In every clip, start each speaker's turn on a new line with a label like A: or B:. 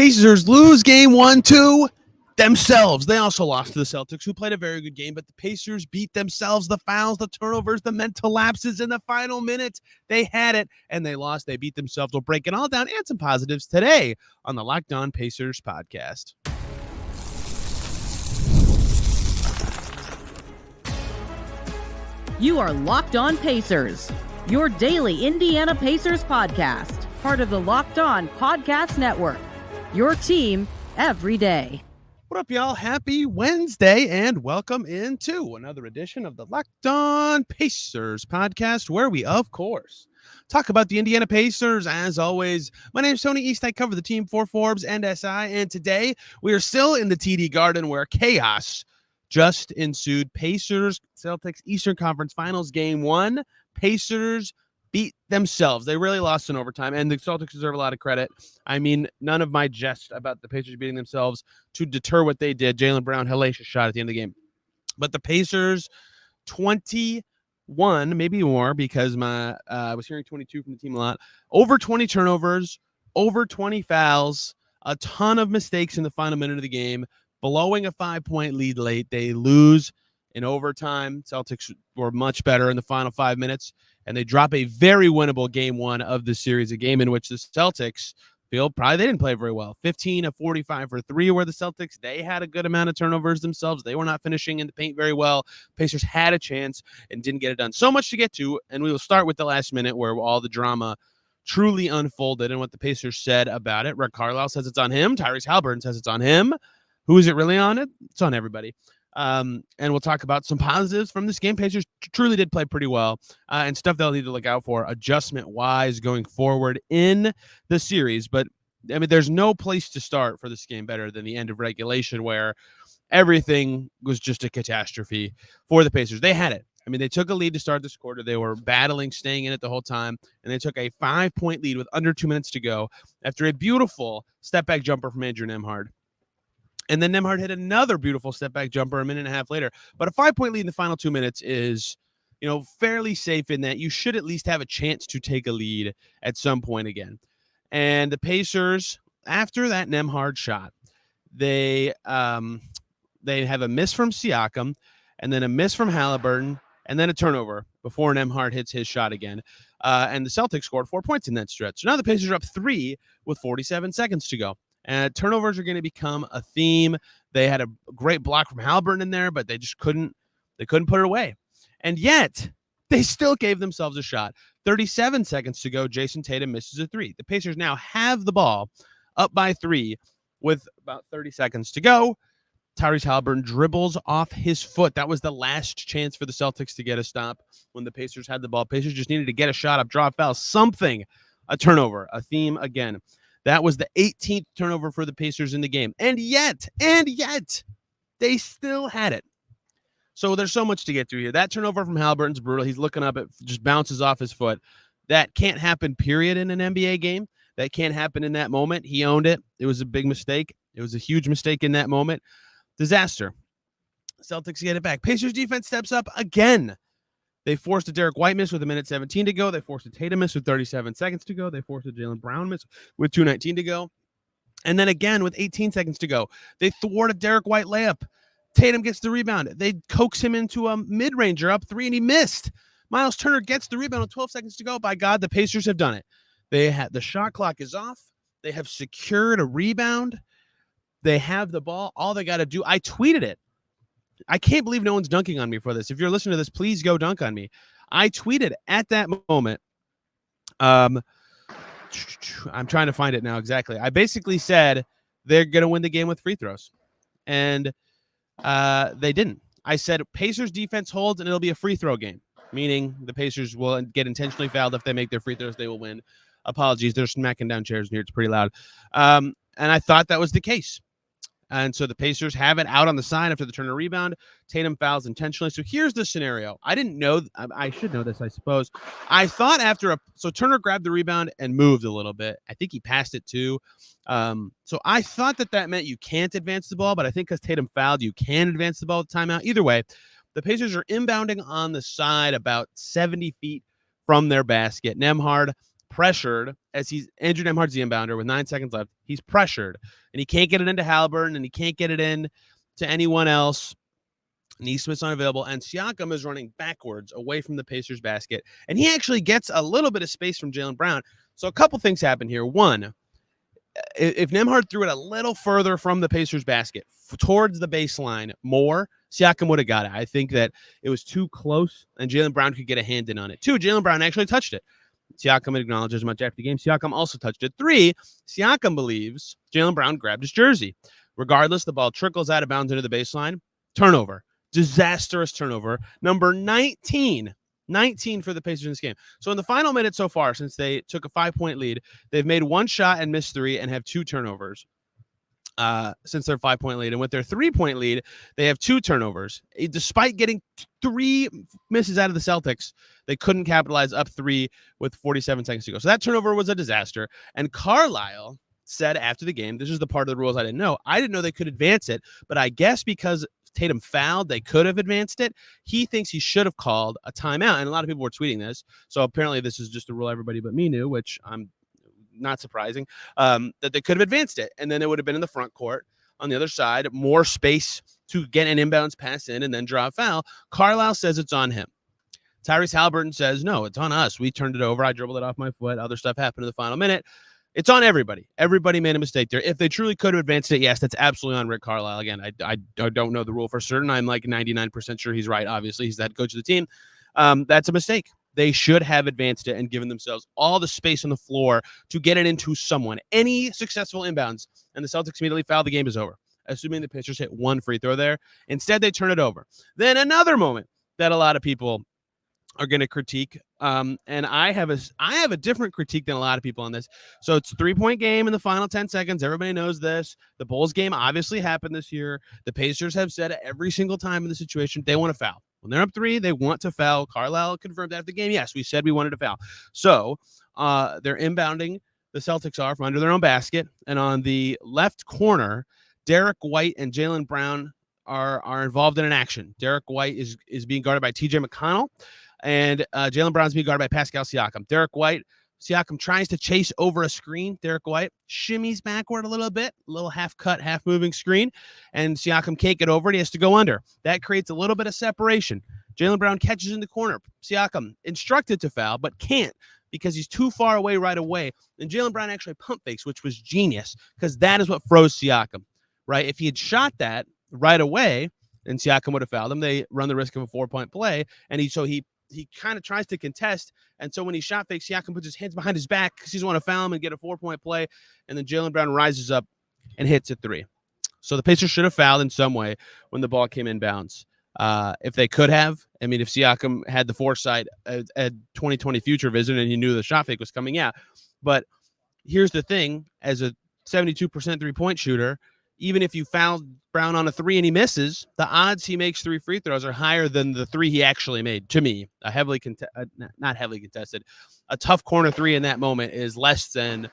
A: Pacers lose game 1-2 themselves. They also lost to the Celtics, who played a very good game, but the Pacers beat themselves. The fouls, the turnovers, the mental lapses in the final minute. They had it, and they lost. They beat themselves. We'll break it all down and some positives today on the Locked On Pacers podcast.
B: You are Locked On Pacers, your daily Indiana Pacers podcast, part of the Locked On Podcast Network, your team every day.
A: What up, y'all? Happy Wednesday, and welcome into another edition of the Locked On Pacers podcast, where we, of course, talk about the Indiana Pacers. As always, my name is Tony East. I cover the team for Forbes and SI, and today we are still in the TD Garden where chaos just ensued. Pacers, Celtics, Eastern Conference Finals, Game 1. Pacers beat themselves. They really lost in overtime, and the Celtics deserve a lot of credit. I mean, none of my jest about the Pacers beating themselves to deter what they did. Jaylen Brown, hellacious shot at the end of the game. But the Pacers, 21, maybe more, because I was hearing 22 from the team a lot. Over 20 turnovers, over 20 fouls, a ton of mistakes in the final minute of the game, blowing a 5-point lead late. They lose in overtime. Celtics were much better in the final 5 minutes, and they drop a very winnable game 1 of the series, a game in which the Celtics feel probably they didn't play very well. 15 of 45 for 3 were the Celtics. They had a good amount of turnovers themselves. They were not finishing in the paint very well. Pacers had a chance and didn't get it done. So much to get to, and we will start with the last minute where all the drama truly unfolded and what the Pacers said about it. Rick Carlisle says it's on him. Tyrese Haliburton says it's on him. Who is it really on it? It's on everybody. And we'll talk about some positives from this game. Pacers truly did play pretty well, and stuff they'll need to look out for adjustment-wise going forward in the series. But, I mean, there's no place to start for this game better than the end of regulation, where everything was just a catastrophe for the Pacers. They had it. I mean, they took a lead to start this quarter. They were battling, staying in it the whole time, and they took a 5-point lead with under 2 minutes to go after a beautiful step-back jumper from Andrew Nembhard. And then Nembhard hit another beautiful step-back jumper a minute and a half later. But a 5-point lead in the final 2 minutes is, fairly safe in that you should at least have a chance to take a lead at some point again. And the Pacers, after that Nembhard shot, they have a miss from Siakam, and then a miss from Haliburton, and then a turnover before Nembhard hits his shot again. And the Celtics scored 4 points in that stretch. So now the Pacers are up 3 with 47 seconds to go. And turnovers are going to become a theme. They had a great block from Haliburton in there, but they just couldn't put it away. And yet, they still gave themselves a shot. 37 seconds to go, Jason Tatum misses a 3. The Pacers now have the ball up by 3 with about 30 seconds to go. Tyrese Haliburton dribbles off his foot. That was the last chance for the Celtics to get a stop when the Pacers had the ball. Pacers just needed to get a shot up, draw a foul, something, a turnover, a theme again. That was the 18th turnover for the Pacers in the game. And yet, they still had it. So there's so much to get to here. That turnover from Haliburton's brutal. He's looking up, it just bounces off his foot. That can't happen, period, in an NBA game. That can't happen in that moment. He owned it. It was a big mistake. It was a huge mistake in that moment. Disaster. Celtics get it back. Pacers defense steps up again. They forced a Derek White miss with 1:17 to go. They forced a Tatum miss with 37 seconds to go. They forced a Jaylen Brown miss with 2:19 to go. And then again with 18 seconds to go, they thwart a Derek White layup. Tatum gets the rebound. They coax him into a mid-ranger up 3, and he missed. Myles Turner gets the rebound with 12 seconds to go. By God, the Pacers have done it. The shot clock is off. They have secured a rebound. They have the ball. All they got to do, I tweeted it. I can't believe no one's dunking on me for this. If you're listening to this, please go dunk on me. I tweeted at that moment. I'm trying to find it now exactly. I basically said they're going to win the game with free throws. And they didn't. I said Pacers defense holds and it'll be a free throw game, meaning the Pacers will get intentionally fouled. If they make their free throws, they will win. Apologies. They're smacking down chairs in here. It's pretty loud. And I thought that was the case. And so the Pacers have it out on the side after the Turner rebound. Tatum fouls intentionally. So here's the scenario. I didn't know. I should know this, I suppose. I thought so Turner grabbed the rebound and moved a little bit. I think he passed it too. So I thought that meant you can't advance the ball, but I think because Tatum fouled, you can advance the ball with timeout. Either way, the Pacers are inbounding on the side about 70 feet from their basket. Nembhard pressured as he's Andrew Nembhard's the inbounder with 9 seconds left. He's pressured, and he can't get it into Haliburton, and he can't get it in to anyone else. Neesmith's unavailable, and Siakam is running backwards away from the Pacers basket, and he actually gets a little bit of space from Jaylen Brown. So a couple things happen here. One, if Nembhard threw it a little further from the Pacers basket towards the baseline more, Siakam would have got it. I think that it was too close, and Jaylen Brown could get a hand in on it. 2, Jaylen Brown actually touched it. Siakam acknowledged as much after the game. Siakam also touched it. 3, Siakam believes Jaylen Brown grabbed his jersey. Regardless, the ball trickles out of bounds into the baseline. Turnover. Disastrous turnover. Number 19 for the Pacers in this game. So in the final minute so far, since they took a 5-point lead, they've made 1 shot and missed 3 and have 2 turnovers since their 5-point lead. And with their 3-point lead, they have 2 turnovers. Despite getting 3 misses out of the Celtics, they couldn't capitalize up 3 with 47 seconds to go. So that turnover was a disaster. And Carlisle said after the game, this is the part of the rules I didn't know. I didn't know they could advance it, but I guess because Tatum fouled, they could have advanced it. He thinks he should have called a timeout, and a lot of people were tweeting this. So apparently this is just a rule everybody but me knew, which I'm not surprising, that they could have advanced it, and then it would have been in the front court on the other side, more space to get an inbounds pass in and then draw a foul. Carlisle says it's on him. Tyrese Haliburton says, no, it's on us. We turned it over. I dribbled it off my foot. Other stuff happened in the final minute. It's on everybody. Everybody made a mistake there. If they truly could have advanced it, yes, that's absolutely on Rick Carlisle. Again, I don't know the rule for certain. I'm like 99% sure he's right. Obviously, he's the head coach of the team. That's a mistake. They should have advanced it and given themselves all the space on the floor to get it into someone. Any successful inbounds, and the Celtics immediately foul, the game is over, assuming the Pacers hit 1 free throw there. Instead, they turn it over. Then another moment that a lot of people are going to critique. And I have a different critique than a lot of people on this. So it's a 3-point game in the final 10 seconds. Everybody knows this. The Bulls game obviously happened this year. The Pacers have said it every single time in the situation. They want to foul. When they're up 3, they want to foul. Carlisle confirmed after the game. Yes, we said we wanted to foul. So they're inbounding. The Celtics are from under their own basket. And on the left corner, Derek White and Jaylen Brown are involved in an action. Derek White is being guarded by TJ McConnell. And Jaylen Brown's being guarded by Pascal Siakam. Siakam tries to chase over a screen. Derek White shimmies backward a little bit, a little half-cut, half-moving screen, and Siakam can't get over it. He has to go under. That creates a little bit of separation. Jaylen Brown catches in the corner. Siakam instructed to foul, but can't because he's too far away right away. And Jaylen Brown actually pump fakes, which was genius because that is what froze Siakam, right? If he had shot that right away, then Siakam would have fouled him. They run the risk of a 4-point play, and he kind of tries to contest. And so when he shot fakes, Siakam puts his hands behind his back because he doesn't want to foul him and get a 4-point play. And then Jaylen Brown rises up and hits a 3. So the Pacers should have fouled in some way when the ball came inbounds. If they could have, I mean, if Siakam had the foresight at 2020 future vision and he knew the shot fake was coming out. But here's the thing, as a 72% 3-point shooter, even if you foul Brown on a 3 and he misses, the odds he makes 3 free throws are higher than the 3 he actually made. To me, a not heavily contested, a tough corner 3 in that moment is less than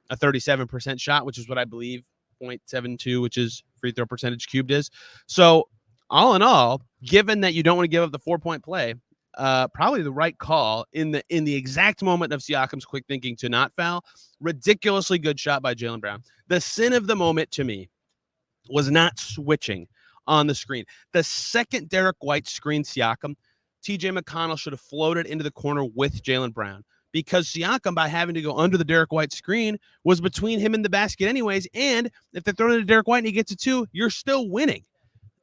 A: a 37% shot, which is what I believe 0.72, which is free throw percentage cubed is. So all in all, given that you don't want to give up the 4-point play, probably the right call in the exact moment of Siakam's quick thinking to not foul. Ridiculously good shot by Jaylen Brown. The sin of the moment to me was not switching on the screen. The second Derek White screened Siakam, TJ McConnell should have floated into the corner with Jaylen Brown because Siakam, by having to go under the Derek White screen, was between him and the basket anyways. And if they're throwing it to Derek White and he gets a 2, you're still winning.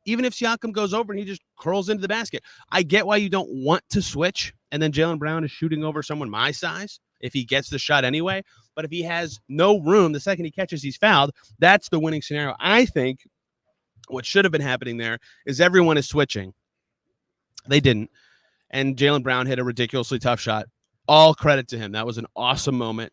A: Even if Siakam goes over and he just curls into the basket. I get why you don't want to switch, and then Jaylen Brown is shooting over someone my size if he gets the shot anyway. But if he has no room, the second he catches, he's fouled. That's the winning scenario. I think what should have been happening there is everyone is switching. They didn't. And Jaylen Brown hit a ridiculously tough shot. All credit to him. That was an awesome moment.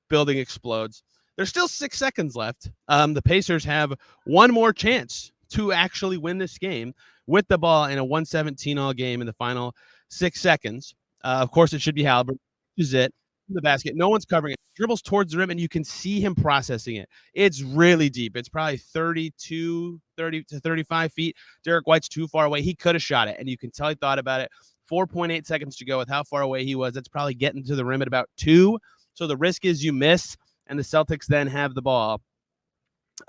A: Building explodes. There's still 6 seconds left. The Pacers have one more chance to actually win this game with the ball in a 117-all game in the final 6 seconds. Of course, it should be Haliburton. Is it? The basket. No one's covering it. Dribbles towards the rim, and you can see him processing it. It's really deep. It's probably 30 to 35 feet. Derek White's too far away. He could have shot it, and you can tell he thought about it. 4.8 seconds to go with how far away he was. That's probably getting to the rim at about 2. So the risk is you miss, and the Celtics then have the ball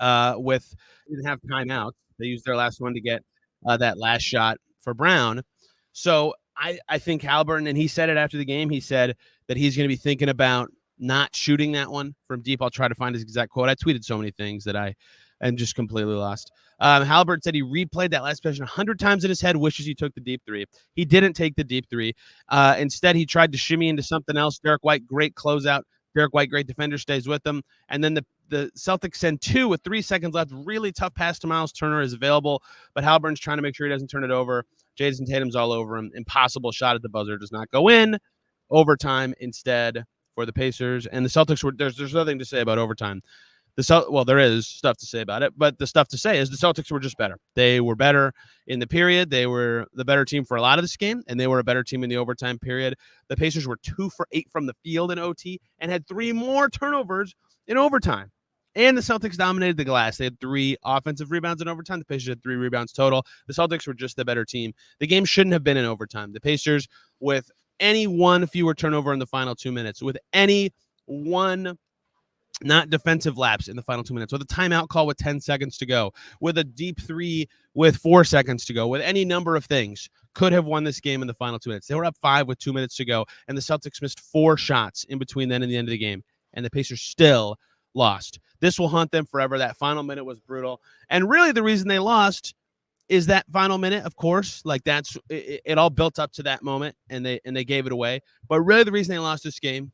A: didn't have timeouts. They used their last one to get that last shot for Brown. So I think Haliburton, and he said it after the game, he said that he's going to be thinking about not shooting that one from deep. I'll try to find his exact quote. I tweeted so many things that I am just completely lost. Haliburton said he replayed that last possession 100 times in his head, wishes he took the deep three. He didn't take the deep three. Instead, he tried to shimmy into something else. Derek White, great closeout. Derek White, great defender, stays with them. And then the Celtics send 2 with 3 seconds left. Really tough pass to Myles Turner is available, but Haliburton's trying to make sure he doesn't turn it over. Jason Tatum's all over him. Impossible shot at the buzzer. Does not go in. Overtime instead for the Pacers. And the Celtics there's nothing to say about overtime. There is stuff to say about it, but the stuff to say is the Celtics were just better. They were better in the period. They were the better team for a lot of this game, and they were a better team in the overtime period. The Pacers were 2 for 8 from the field in OT and had 3 more turnovers in overtime. And the Celtics dominated the glass. They had 3 offensive rebounds in overtime. The Pacers had 3 rebounds total. The Celtics were just the better team. The game shouldn't have been in overtime. The Pacers, with any one fewer turnover in the final 2 minutes, with any one not defensive lapse in the final 2 minutes, with a timeout call with 10 seconds to go, with a deep 3 with 4 seconds to go, with any number of things, could have won this game in the final 2 minutes. They were up 5 with 2 minutes to go, and the Celtics missed 4 shots in between then and the end of the game, and the Pacers still lost. This will haunt them forever. That final minute was brutal, and really the reason they lost is that final minute, of course. Like, that's it all built up to that moment, and they gave it away. But really the reason they lost this game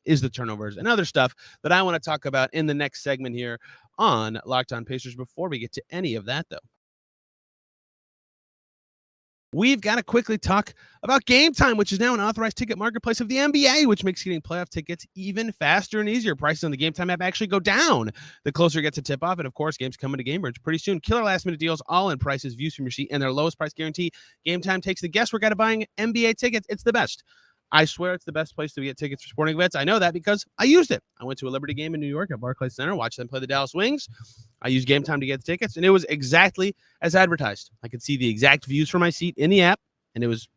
A: is the turnovers and other stuff that I want to talk about in the next segment here on Locked On Pacers. Before we get to any of that, though, we've got to quickly talk about Game Time, which is now an authorized ticket marketplace of the NBA, which makes getting playoff tickets even faster and easier. Prices on the Game Time app actually go down the closer it gets to tip off. And of course, games coming to Gamebridge pretty soon. Killer last minute deals, all in prices, views from your seat, and their lowest price guarantee. Game Time takes the guesswork out of buying NBA tickets. It's the best. I swear it's the best place to get tickets for sporting events. I know that because I used it. I went to a Liberty game in New York at Barclays Center, watched them play the Dallas Wings. I used Game Time to get the tickets, and it was exactly as advertised. I could see the exact views from my seat in the app, and it was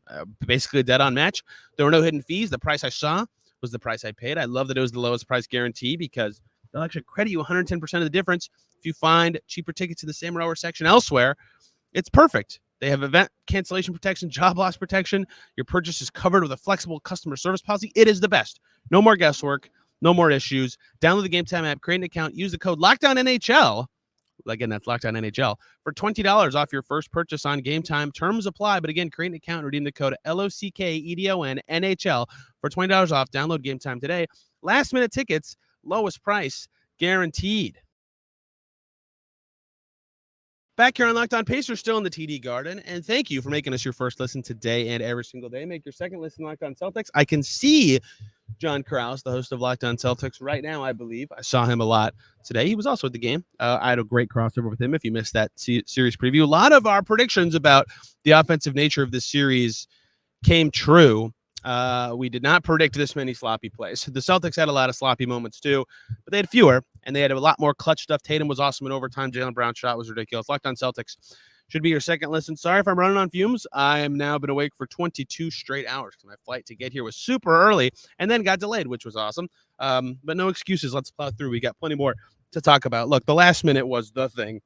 A: basically a dead-on match. There were no hidden fees. The price I saw was the price I paid. I love that it was the lowest price guarantee because they'll actually credit you 110% of the difference if you find cheaper tickets in the same row or section elsewhere. It's perfect. They have event cancellation protection, job loss protection. Your purchase is covered with a flexible customer service policy. It is the best. No more guesswork. No more issues. Download the Game Time app, create an account, use the code LOCKDOWNNHL. Again, that's LOCKDOWNNHL for $20 off your first purchase on Game Time. Terms apply, but again, create an account and redeem the code LOCKEDONNHL for $20 off. Download Game Time today. Last minute tickets, lowest price guaranteed. Back here on Locked On Pacers, still in the TD Garden, and thank you for making us your first listen today and every single day. Make your second listen Locked On Celtics. I can see John Krause, the host of Locked On Celtics, right now, I believe. I saw him a lot today. He was also at the game. I had a great crossover with him if you missed that series preview. A lot of our predictions about the offensive nature of this series came true. We did not predict this many sloppy plays. The Celtics had a lot of sloppy moments too, but they had fewer, and they had a lot more clutch stuff. Tatum was awesome in overtime. Jaylen Brown's shot was ridiculous. Locked On Celtics should be your second listen. Sorry if I'm running on fumes. I am now been awake for 22 straight hours. My flight to get here was super early and then got delayed, which was awesome. But no excuses. Let's plow through. We got plenty more to talk about. Look, the last minute was the thing.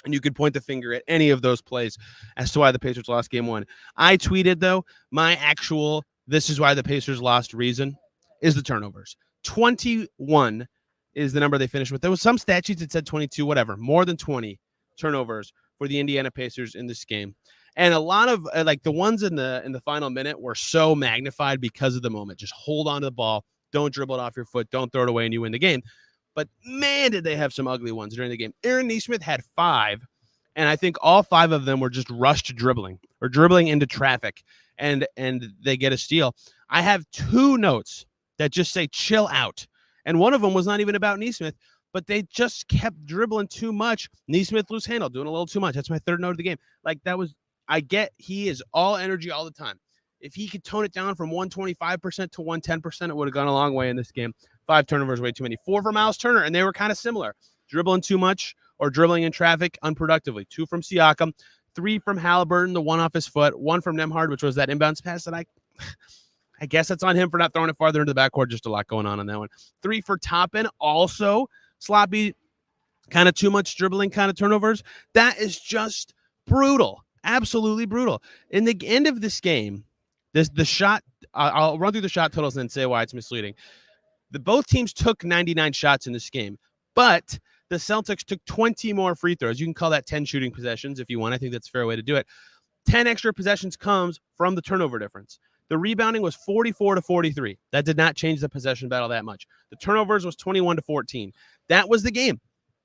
A: And you could point the finger at any of those plays as to why the Pacers lost game one. I tweeted, though, my actual this is why the Pacers lost reason is the turnovers. 21 is the number they finished with. There was some stat sheets that said 22, whatever. More than 20 turnovers for the Indiana Pacers in this game. And a lot of like the ones in the final minute were so magnified because of the moment. Just hold on to the ball. Don't dribble it off your foot. Don't throw it away and you win the game. But man, did they have some ugly ones during the game. Aaron Nesmith had 5, and I think all 5 of them were just rushed dribbling or dribbling into traffic, and they get a steal. I have 2 notes that just say chill out, and one of them was not even about Nesmith, but they just kept dribbling too much. Nesmith loose handle, doing a little too much. That's my 3rd note of the game. Like, that was, I get he is all energy all the time. If he could tone it down from 125% to 110%, it would have gone a long way in this game. 5 turnovers, way too many. 4 for Myles Turner, and they were kind of similar. Dribbling too much or dribbling in traffic unproductively. 2 from Siakam, 3 from Haliburton, the one off his foot, 1 from Nembhard, which was that inbounds pass that I I guess that's on him for not throwing it farther into the backcourt. Just a lot going on that one. 3 for Toppin, also sloppy, kind of too much dribbling, kind of turnovers. That is just brutal, absolutely brutal. In the end of this game, the shot. I'll run through the shot totals and then say why it's misleading. Both teams took 99 shots in this game, but the Celtics took 20 more free throws. You can call that 10 shooting possessions if you want. I think that's a fair way to do it. 10 extra possessions comes from the turnover difference. The rebounding was 44-43. That did not change the possession battle that much. The turnovers was 21-14. That was the game.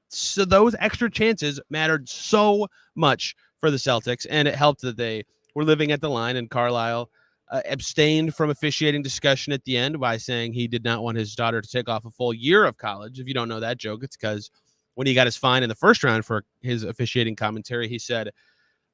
A: So those extra chances mattered so much for the Celtics, and it helped that they were living at the line, and Carlisle abstained from officiating discussion at the end by saying he did not want his daughter to take off a full year of college. If you don't know that joke, it's because when he got his fine in the first round for his officiating commentary, he said,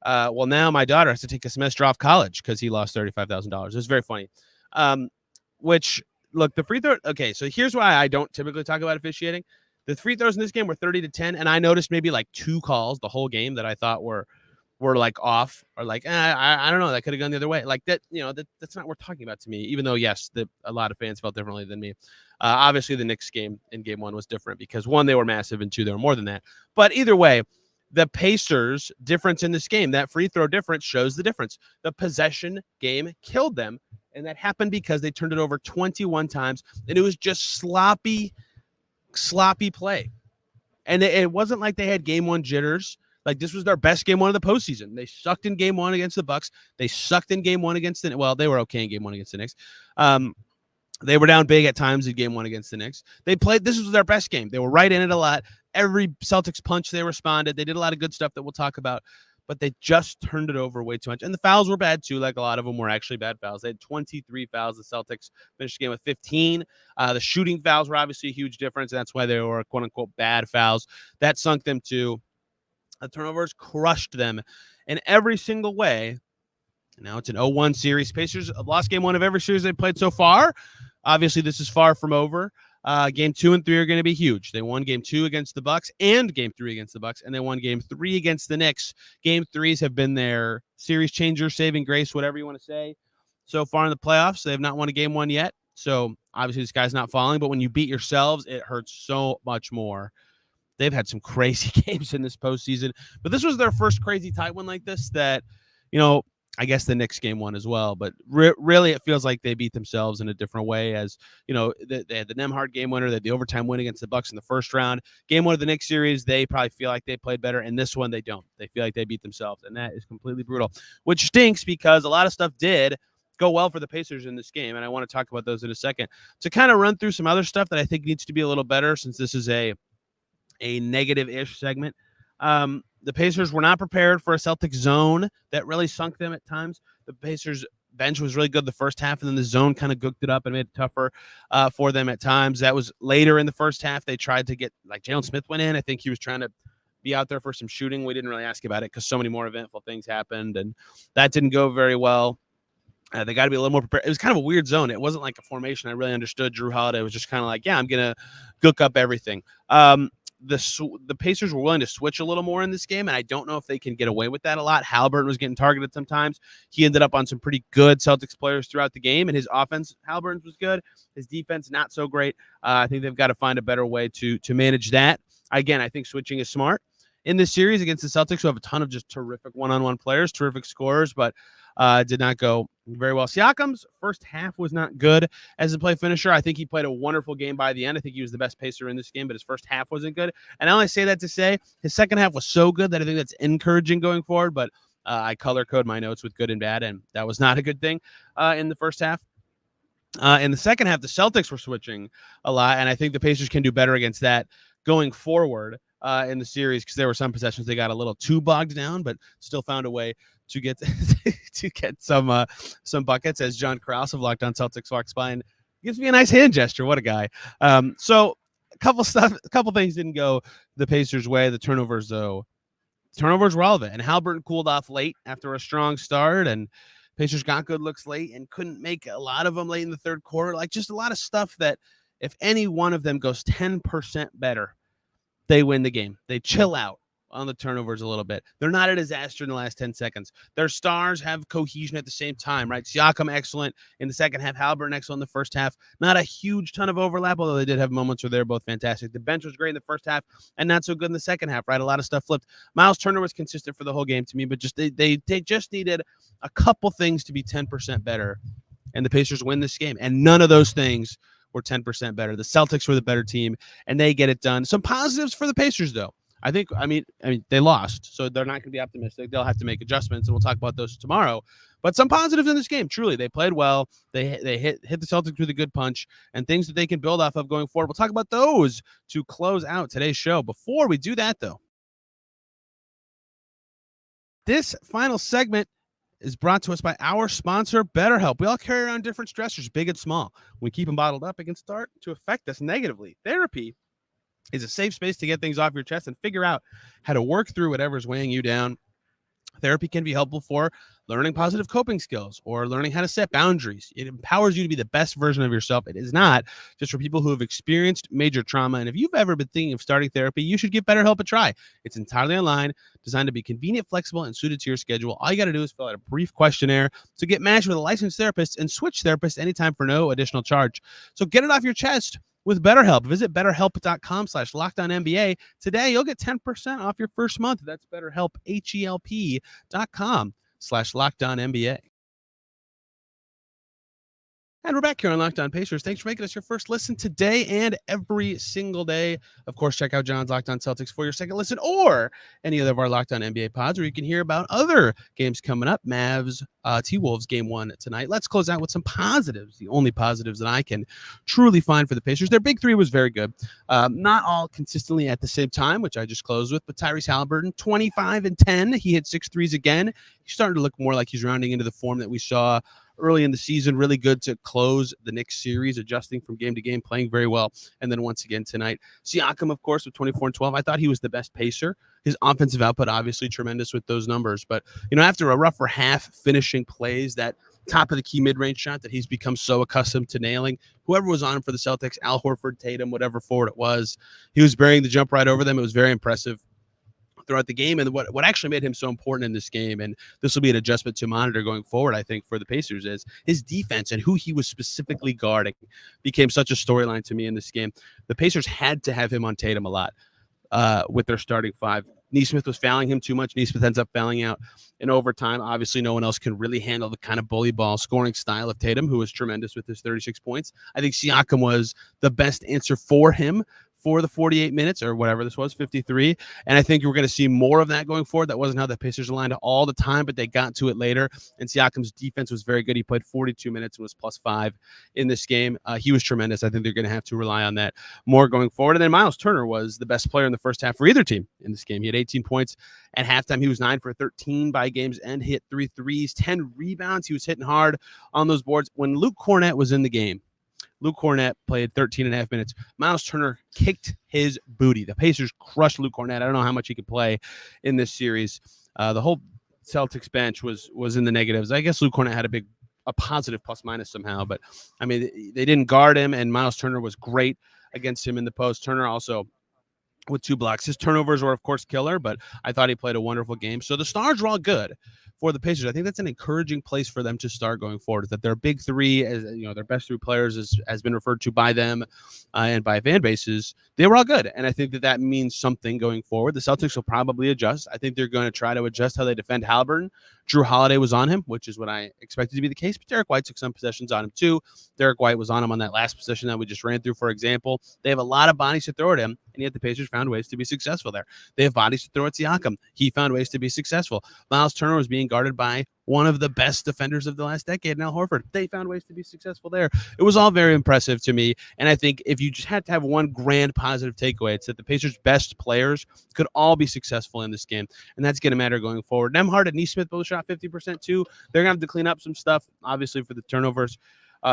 A: well, now my daughter has to take a semester off college because he lost $35,000. It was very funny. Look, the free throw. Okay, so here's why I don't typically talk about officiating. The free throws in this game were 30-10, and I noticed maybe like 2 calls the whole game that I thought were like off or like I don't know, that could have gone the other way. Like that, that's not worth talking about to me. Even though yes, a lot of fans felt differently than me. Obviously, the Knicks game in Game 1 was different because 1, they were massive, and 2, they were more than that. But either way, the Pacers' difference in this game, that free throw difference shows the difference. The possession game killed them, and that happened because they turned it over 21 times, and it was just sloppy play. And it wasn't like they had Game 1 jitters. Like, this was their best Game 1 of the postseason. They sucked in Game 1 against the Bucks. They sucked in Game 1 against they were okay in Game 1 against the Knicks. They were down big at times in Game 1 against the Knicks. This was their best game. They were right in it a lot. Every Celtics punch, they responded. They did a lot of good stuff that we'll talk about, but they just turned it over way too much. And the fouls were bad too. Like, a lot of them were actually bad fouls. They had 23 fouls. The Celtics finished the game with 15. The shooting fouls were obviously a huge difference. And that's why they were quote unquote bad fouls. That sunk them too. The turnovers crushed them in every single way. Now it's an 0-1 series. Pacers have lost Game 1 of every series they've played so far. Obviously, this is far from over. Game 2 and 3 are going to be huge. They won Game 2 against the Bucks and Game 3 against the Bucks, and they won Game 3 against the Knicks. Game 3s have been their series changer, saving grace, whatever you want to say. So far in the playoffs, they have not won a Game 1 yet. So obviously, this guy's not falling. But when you beat yourselves, it hurts so much more. They've had some crazy games in this postseason, but this was their first crazy tight one like this. That, I guess the Knicks Game 1 as well, but really it feels like they beat themselves in a different way. As they had the Nembhard game winner, they had the overtime win against the Bucks in the first round. Game 1 of the Knicks series, they probably feel like they played better, and this one they don't. They feel like they beat themselves, and that is completely brutal, which stinks because a lot of stuff did go well for the Pacers in this game, and I want to talk about those in a second. To kind of run through some other stuff that I think needs to be a little better, since this is a negative-ish segment. The Pacers were not prepared for a Celtics zone that really sunk them at times. The Pacers bench was really good the first half, and then the zone kind of gooked it up and made it tougher for them at times. That was later in the first half. They tried to get, like, Jalen Smith went in. I think he was trying to be out there for some shooting. We didn't really ask about it because so many more eventful things happened, and that didn't go very well. They got to be a little more prepared. It was kind of a weird zone. It wasn't like a formation I really understood. Drew Holiday was just kind of like, yeah, I'm going to gook up everything. The Pacers were willing to switch a little more in this game, and I don't know if they can get away with that a lot. Haliburton was getting targeted sometimes. He ended up on some pretty good Celtics players throughout the game, and his offense, Haliburton's, was good. His defense, not so great. I think they've got to find a better way to manage that. Again, I think switching is smart in this series against the Celtics, who have a ton of just terrific one-on-one players, terrific scorers, but did not go very well. Siakam's first half was not good as a play finisher. I think he played a wonderful game by the end. I think he was the best pacer in this game, but his first half wasn't good. And I only say that to say his second half was so good that I think that's encouraging going forward, but I color code my notes with good and bad, and that was not a good thing in the first half. In the second half, the Celtics were switching a lot, and I think the Pacers can do better against that going forward in the series, because there were some possessions they got a little too bogged down, but still found a way to get to get some buckets, as John Krause of Locked On Celtics walks by and gives me a nice hand gesture. What a guy. So a couple things didn't go the Pacers' way. The turnovers, though, were relevant, and Haliburton cooled off late after a strong start, and Pacers got good looks late and couldn't make a lot of them late in the third quarter. Like, just a lot of stuff that if any one of them goes 10% better, they win the game. They chill out on the turnovers a little bit. They're not a disaster in the last 10 seconds. Their stars have cohesion at the same time, right? Siakam excellent in the second half. Haliburton excellent in the first half. Not a huge ton of overlap, although they did have moments where they're both fantastic. The bench was great in the first half and not so good in the second half, right? A lot of stuff flipped. Myles Turner was consistent for the whole game to me, but just they just needed a couple things to be 10% better, and the Pacers win this game. And none of those things were 10% better. The Celtics were the better team, and they get it done. Some positives for the Pacers, though. I mean, they lost, so they're not going to be optimistic. They'll have to make adjustments, and we'll talk about those tomorrow. But some positives in this game, truly. They played well. They hit the Celtics with a good punch, and things that they can build off of going forward. We'll talk about those to close out today's show. Before we do that, though, this final segment is brought to us by our sponsor, BetterHelp. We all carry around different stressors, big and small. When we keep them bottled up, it can start to affect us negatively. Therapy is a safe space to get things off your chest and figure out how to work through whatever's weighing you down. Therapy can be helpful for learning positive coping skills or learning how to set boundaries. It empowers you to be the best version of yourself. It is not just for people who have experienced major trauma. And if you've ever been thinking of starting therapy, you should give BetterHelp a try. It's entirely online, designed to be convenient, flexible, and suited to your schedule. All you got to do is fill out a brief questionnaire to get matched with a licensed therapist and switch therapists anytime for no additional charge. So get it off your chest with BetterHelp. Visit BetterHelp.com/LockedOnNBA today. You'll get 10% off your first month. That's BetterHelp, HELP.com/LockedOnNBA. And we're back here on Locked On Pacers. Thanks for making us your first listen today and every single day. Of course, check out John's Locked On Celtics for your second listen, or any other of our Locked On NBA pods, where you can hear about other games coming up. Mavs, T-Wolves game 1 tonight. Let's close out with some positives, the only positives that I can truly find for the Pacers. Their big three was very good. Not all consistently at the same time, which I just closed with, but Tyrese Haliburton, 25 and 10. He hit 6 threes again. He's starting to look more like he's rounding into the form that we saw early in the season. Really good to close the Knicks series, adjusting from game to game, playing very well. And then once again tonight, Siakam, of course, with 24 and 12. I thought he was the best pacer. His offensive output, obviously tremendous with those numbers. But, after a rougher half, finishing plays, that top of the key mid-range shot that he's become so accustomed to nailing. Whoever was on him for the Celtics, Al Horford, Tatum, whatever forward it was, he was burying the jump right over them. It was very impressive throughout the game. And what actually made him so important in this game, and this will be an adjustment to monitor going forward, I think, for the Pacers, is his defense and who he was specifically guarding became such a storyline to me in this game. The Pacers had to have him on Tatum a lot with their starting five. Nesmith was fouling him too much. Nesmith ends up fouling out in overtime. Obviously, no one else can really handle the kind of bully ball scoring style of Tatum, who was tremendous with his 36 points. I think Siakam was the best answer for him for the 48 minutes or whatever this was, 53. And I think we're going to see more of that going forward. That wasn't how the Pacers aligned all the time, but they got to it later. And Siakam's defense was very good. He played 42 minutes and was +5 in this game. He was tremendous. I think they're going to have to rely on that more going forward. And then Myles Turner was the best player in the first half for either team in this game. He had 18 points at halftime. He was 9 for 13 by game's end, hit 3 threes, 10 rebounds. He was hitting hard on those boards. When Luke Kornet was in the game, Luke Kornet played 13 and a half minutes. Myles Turner kicked his booty. The Pacers crushed Luke Kornet. I don't know how much he could play in this series. The whole Celtics bench was in the negatives. I guess Luke Kornet had a positive plus-minus somehow, but I mean, they didn't guard him, and Myles Turner was great against him in the post. Turner also with 2 blocks. His turnovers were, of course, killer, but I thought he played a wonderful game. So the stars were all good for the Pacers. I think that's an encouraging place for them to start going forward, is that their big three, as their best 3 players has been referred to by them and by fan bases. They were all good. And I think that means something going forward. The Celtics will probably adjust. I think they're going to try to adjust how they defend Haliburton. Drew Holiday was on him, which is what I expected to be the case, but Derek White took some possessions on him too. Derek White was on him on that last possession that we just ran through, for example. They have a lot of bodies to throw at him, and yet the Pacers found ways to be successful there. They have bodies to throw at Siakam. He found ways to be successful. Myles Turner was being guarded by one of the best defenders of the last decade, Al Horford. They found ways to be successful there. It was all very impressive to me, and I think if you just had to have one grand positive takeaway, it's that the Pacers' best players could all be successful in this game, and that's going to matter going forward. Nembhard and Nesmith both shot 50% too. They're going to have to clean up some stuff, obviously, for the turnovers.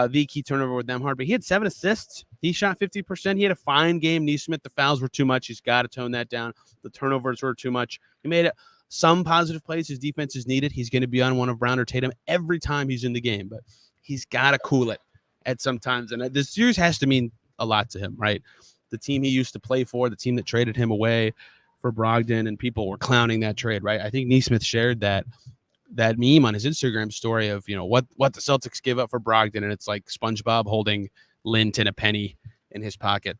A: The key turnover with Nembhard, but he had 7 assists. He shot 50%. He had a fine game. Nesmith, the fouls were too much. He's got to tone that down. The turnovers were too much. He made it some positive plays. His defense is needed. He's going to be on one of Brown or Tatum every time he's in the game, but he's got to cool it at some times. And this series has to mean a lot to him, right? The team he used to play for, the team that traded him away for Brogdon, and people were clowning that trade, right? I think Neesmith shared that meme on his Instagram story of, what the Celtics give up for Brogdon, and it's like SpongeBob holding lint and a penny in his pocket.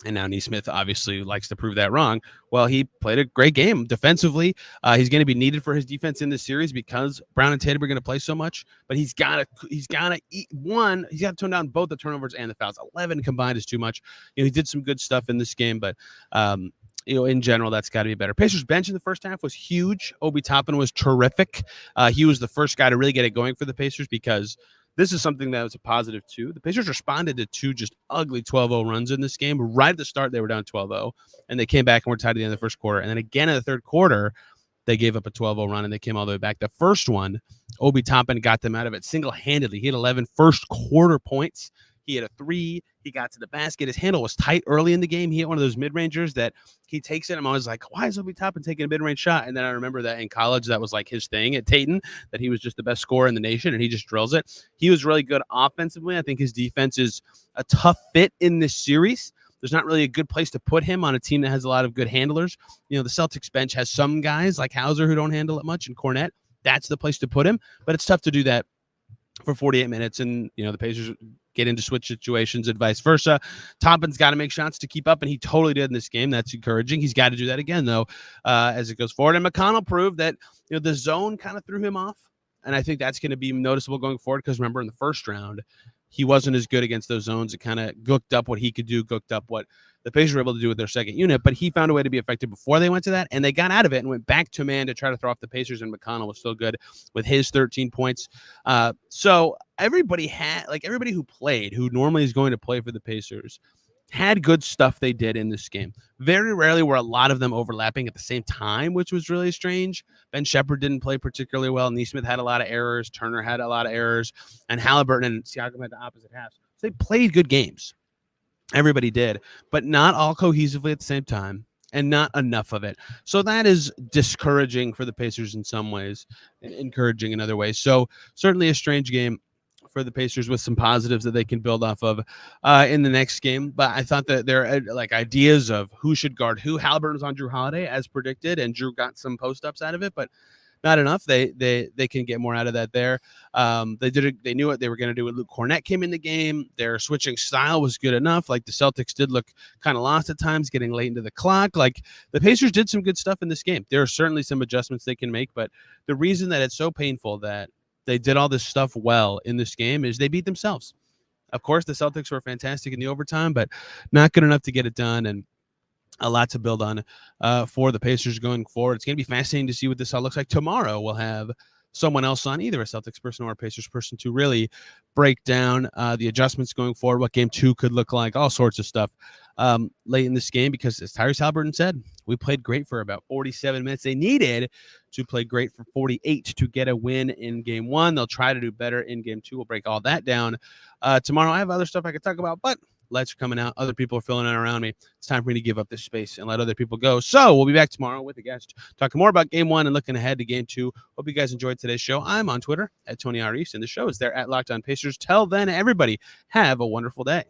A: And now Neesmith obviously likes to prove that wrong. Well, he played a great game defensively. He's going to be needed for his defense in this series because Brown and Tatum are going to play so much. But he's got to tone down both the turnovers and the fouls. 11 combined is too much. He did some good stuff in this game, but in general, that's got to be better. Pacers bench in the first half was huge. Obi Toppin was terrific. He was the first guy to really get it going for the Pacers because this is something that was a positive, too. The Pacers responded to two just ugly 12-0 runs in this game. Right at the start, they were down 12-0, and they came back and were tied at the end of the first quarter. And then again in the third quarter, they gave up a 12-0 run, and they came all the way back. The first one, Obi Toppin got them out of it single-handedly. He had 11 first-quarter points. He had a 3. He got to the basket. His handle was tight early in the game. He hit one of those mid-rangers that he takes it. I'm always like, why is Obi Toppin taking a mid-range shot? And then I remember that in college, that was like his thing at Dayton, that he was just the best scorer in the nation, and he just drills it. He was really good offensively. I think his defense is a tough fit in this series. There's not really a good place to put him on a team that has a lot of good handlers. The Celtics bench has some guys like Hauser who don't handle it much, and Cornette. That's the place to put him, but it's tough to do that for 48 minutes, and the Pacers get into switch situations and vice versa. Toppin's got to make shots to keep up, and he totally did in this game. That's encouraging. He's got to do that again, though, as it goes forward. And McConnell proved that the zone kind of threw him off, and I think that's going to be noticeable going forward because, remember, in the first round, he wasn't as good against those zones. It kind of gooked up what he could do, gooked up what the Pacers were able to do with their second unit, but he found a way to be effective before they went to that, and they got out of it and went back to man to try to throw off the Pacers, and McConnell was still good with his 13 points. So everybody who played, who normally is going to play for the Pacers, had good stuff they did in this game. Very rarely were a lot of them overlapping at the same time, which was really strange. Ben Shepherd didn't play particularly well. Neesmith had a lot of errors. Turner had a lot of errors. And Haliburton and Siakam had the opposite halves. So they played good games. Everybody did, but not all cohesively at the same time, and not enough of it. So that is discouraging for the Pacers in some ways and encouraging in other ways. So certainly a strange game for the Pacers with some positives that they can build off of in the next game. But I thought that there are like ideas of who should guard who. Haliburton was on Drew Holiday as predicted, and Drew got some post-ups out of it, but not enough. They can get more out of that there. They knew what they were going to do when Luke Cornette came in the game. Their switching style was good enough. Like the Celtics did look kind of lost at times, getting late into the clock. Like the Pacers did some good stuff in this game. There are certainly some adjustments they can make, but the reason that it's so painful that they did all this stuff well in this game is they beat themselves. Of course, the Celtics were fantastic in the overtime, but not good enough to get it done, and a lot to build on for the Pacers going forward. It's going to be fascinating to see what this all looks like. Tomorrow we'll have someone else on, either a Celtics person or a Pacers person, to really break down the adjustments going forward, what game 2 could look like, all sorts of stuff late in this game, because as Tyrese Haliburton said, we played great for about 47 minutes. They needed to play great for 48 to get a win in game 1. They'll try to do better in game 2. We'll break all that down tomorrow. I have other stuff I could talk about, but lights are coming out. Other people are filling in around me. It's time for me to give up this space and let other people go. So we'll be back tomorrow with a guest talking more about game 1 and looking ahead to game 2. Hope you guys enjoyed today's show. I'm on Twitter at Tony R. East, and the show is there at Locked On Pacers. Till then, everybody, have a wonderful day.